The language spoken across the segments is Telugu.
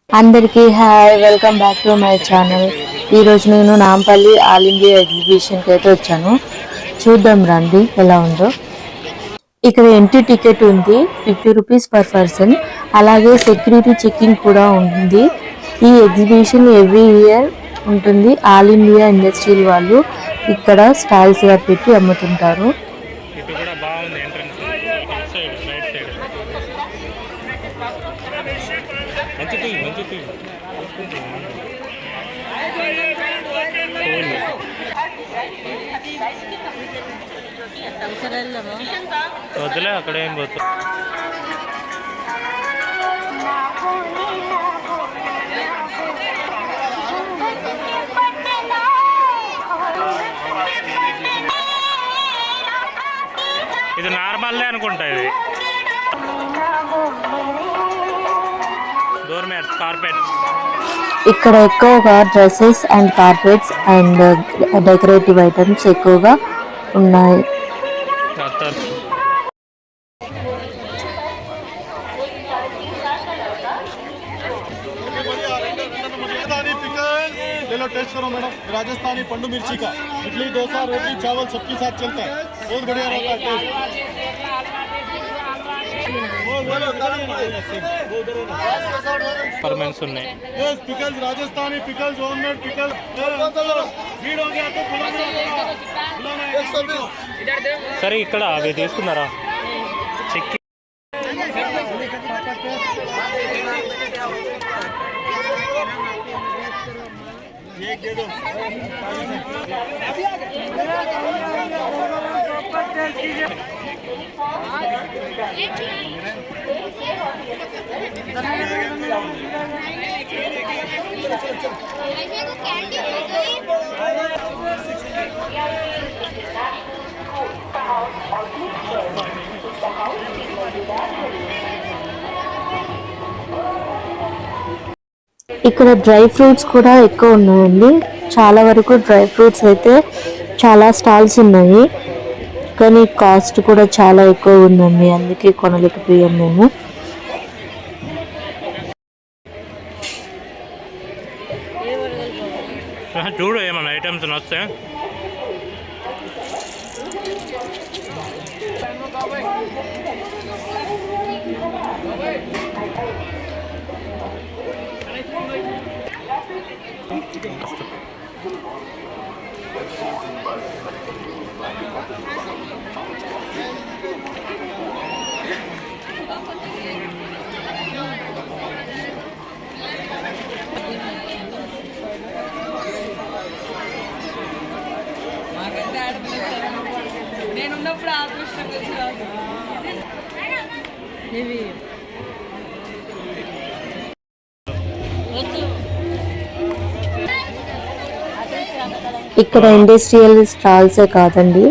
అందరికీ hi, welcome back to my channel. ఈరోజు నేను నాంపల్లి ఆల్ ఇండియా ఎగ్జిబిషన్కి అయితే వచ్చాను. చూద్దాం రండి ఎలా ఉందో. ఇక్కడ ఎంట్రీ టికెట్ ఉంది, 50 రూపీస్ పర్ పర్సన్. అలాగే సెక్యూరిటీ చెకింగ్ కూడా ఉంది. ఈ ఎగ్జిబిషన్ ఎవ్రీ ఇయర్ ఉంటుంది. ఆల్ ఇండియా ఇండస్ట్రియల్ వాళ్ళు ఇక్కడ స్టాల్స్గా పెట్టి అమ్ముతుంటారు. వద్దులే అక్కడ ఏం పోతుంది. ఇది నార్మల్దే అనుకుంటా. ఇది డోర్ మ్యాట్స్, కార్పెట్స్. ఇక్కడ ఎక్కువగా dresses and carpets and decorative items ఎక్కువగా ఉన్నాయి. टेस्ट करो मैडम, राजस्थानी पंडू मिर्ची का इडली डोसा रोटी चावल सबके साथ चलता है, बहुत बढ़िया रहता है परमेंट्स ఉన్నాయి. Yes pickles, Rajasthani pickles, homemade pickles. भीड़ हो गया तो बुलाना 120. సరే ఇక్కడ అవి తీసుకున్నారా? చెక్ एक दे दो. ఇక్కడ డ్రై ఫ్రూట్స్ కూడా ఎక్కువ ఉన్నాయండి. చాలా వరకు డ్రై ఫ్రూట్స్ అయితే చాలా స్టాల్స్ ఉన్నాయి, కానీ కాస్ట్ కూడా చాలా ఎక్కువ ఉందండి, అందుకే కొనలేకపోయాం మేము. చూడు ఏమన్నా ఐటమ్స్ వస్తాయి. నేనున్నప్పుడు ఆకృష్ణకు ఇవి ఇక్కడ ఇండస్ట్రియల్ స్టాల్సే కాదండి,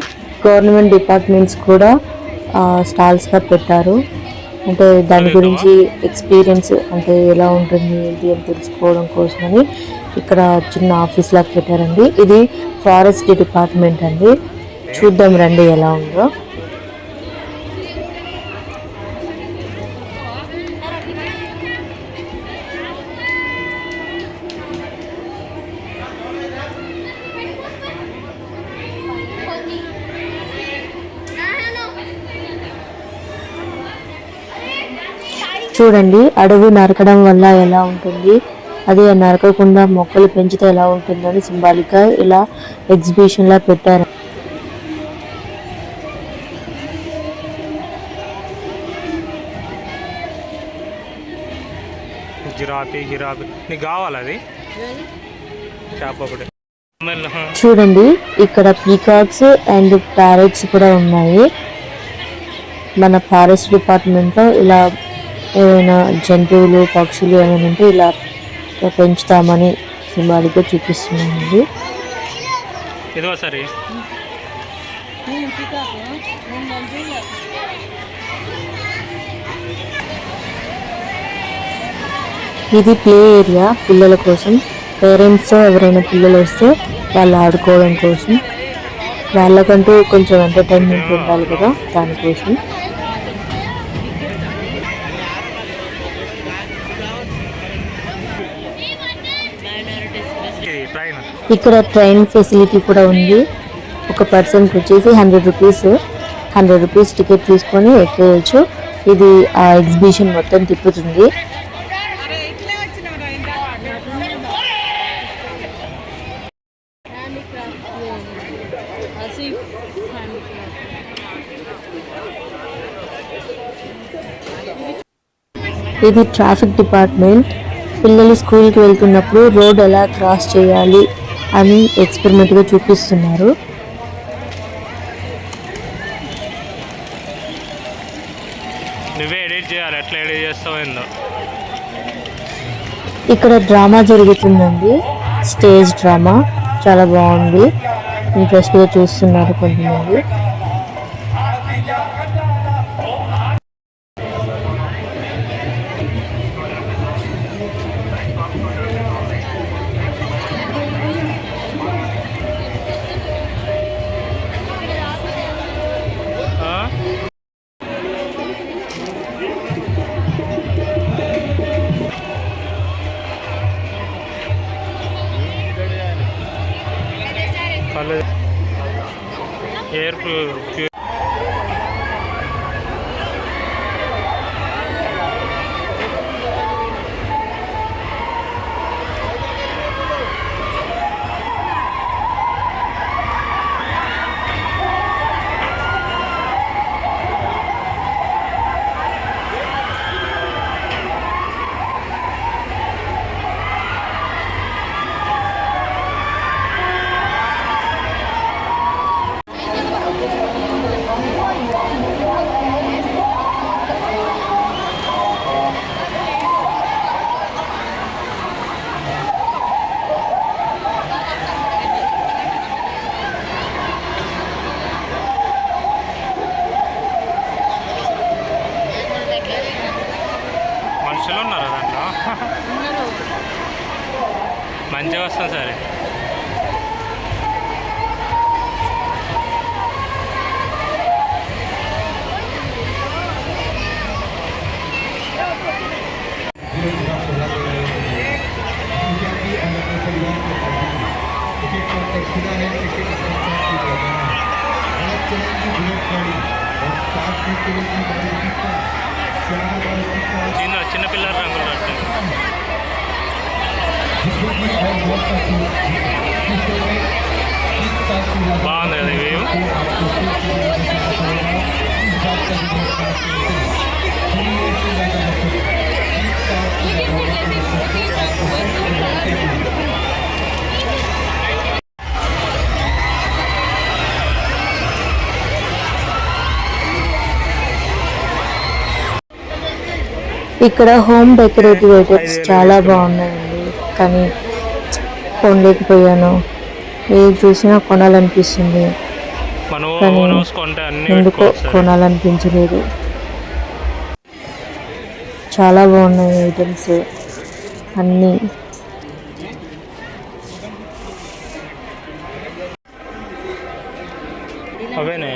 గవర్నమెంట్ డిపార్ట్మెంట్స్ కూడా స్టాల్స్గా పెట్టారు. అంటే దాని గురించి ఎక్స్పీరియన్స్ అంటే ఎలా ఉంటుంది ఏంటి అని తెలుసుకోవడం కోసమని ఇక్కడ చిన్న ఆఫీస్ లాగా పెట్టారండి. ఇది ఫారెస్ట్ డిపార్ట్మెంట్ అండి. చూద్దాం రండి ఎలా ఉందో. చూడండి, అడవి నరకడం వల్ల ఎలా ఉంటుంది, అది నరకకుండా మొక్కలు పెంచితే ఎలా ఉంటుందని సింబాలిక్ గా ఇలా ఎగ్జిబిషన్ లా పెట్టారు. గిరాబీ నీకు కావాలి అది చేప ఒకటి. చూడండి, ఇక్కడ పీకాక్స్ అండ్ ప్యారెట్స్ కూడా ఉన్నాయి. మన ఫారెస్ట్ డిపార్ట్మెంట్ లో ఇలా ఏమైనా జంతువులు పక్షులు ఏమైనా ఉంటే ఇలా పెంచుతామని సింబాలిక్గా చూపిస్తున్నామండి. ఇది ప్లే ఏరియా పిల్లల కోసం. పేరెంట్స్ ఎవరైనా పిల్లలు వస్తే వాళ్ళు ఆడుకోవడం కోసం, వాళ్ళకంటూ కొంచెం ఎంటర్టైన్మెంట్ ఉండాలి కదా, దానికోసం. ట్రైన్. ఇక్కడ ట్రైన్ ఫెసిలిటీ కూడా ఉంది. ఒక పర్సన్కి వచ్చేసి 100 రూపీస్ టికెట్ తీసుకొని ఎక్కేయచ్చు. ఇది ఆ ఎగ్జిబిషన్ మొత్తం తిప్పుతుంది. ఇది ట్రాఫిక్ డిపార్ట్మెంట్. పిల్లలు స్కూల్కి వెళ్తున్నప్పుడు రోడ్ ఎలా క్రాస్ చేయాలి అని ఎక్స్పెరిమెంట్గా చూపిస్తున్నారు. నువ్వే ఎడిట్ చేయాలి, ఎట్లా ఎడిట్ చేస్తావు ఏందో. ఇక్కడ డ్రామా జరుగుతుందండి, స్టేజ్ డ్రామా. చాలా బాగుంది, ఇంట్రెస్ట్గా చూస్తున్నారు కొంతమంది. ఎయిర్ మనుషులు ఉన్నారా దాంట్లో? మంచిగా వస్తుంది సరే. చిన్నపిల్లల రంగులు పట్టాయి. బాగుంది కదా ఇవి. ఇక్కడ హోమ్ డెకరేటివ్ ఐటమ్స్ చాలా బాగున్నాయండి, కానీ కొనలేకపోయాను. ఏది చూసినా కొనాలనిపిస్తుంది, కానీ ఎందుకో కొనాలనిపించలేదు. చాలా బాగున్నాయి ఐటమ్స్ అన్నీ. అవేనే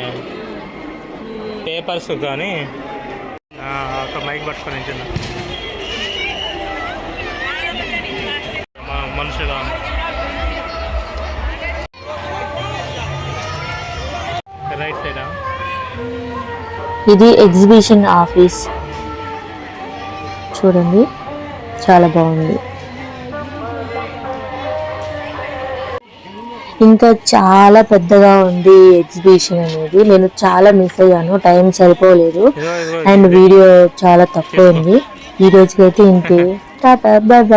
పేపర్స్ కానీ ఒక మైక్ పట్టుకొని చిన్న మనుషులు. రైట్ సైడా ఇది ఎగ్జిబిషన్ ఆఫీస్ చూడండి, చాలా బాగుంది. ఇంకా చాలా పెద్దగా ఉంది ఎగ్జిబిషన్ అనేది. నేను చాలా మిస్ అయ్యాను, టైం సరిపోలేదు అండ్ వీడియో చాలా తక్కువ ఉంది. ఈ రోజుకైతే ఇంతే. Tata, bye bye.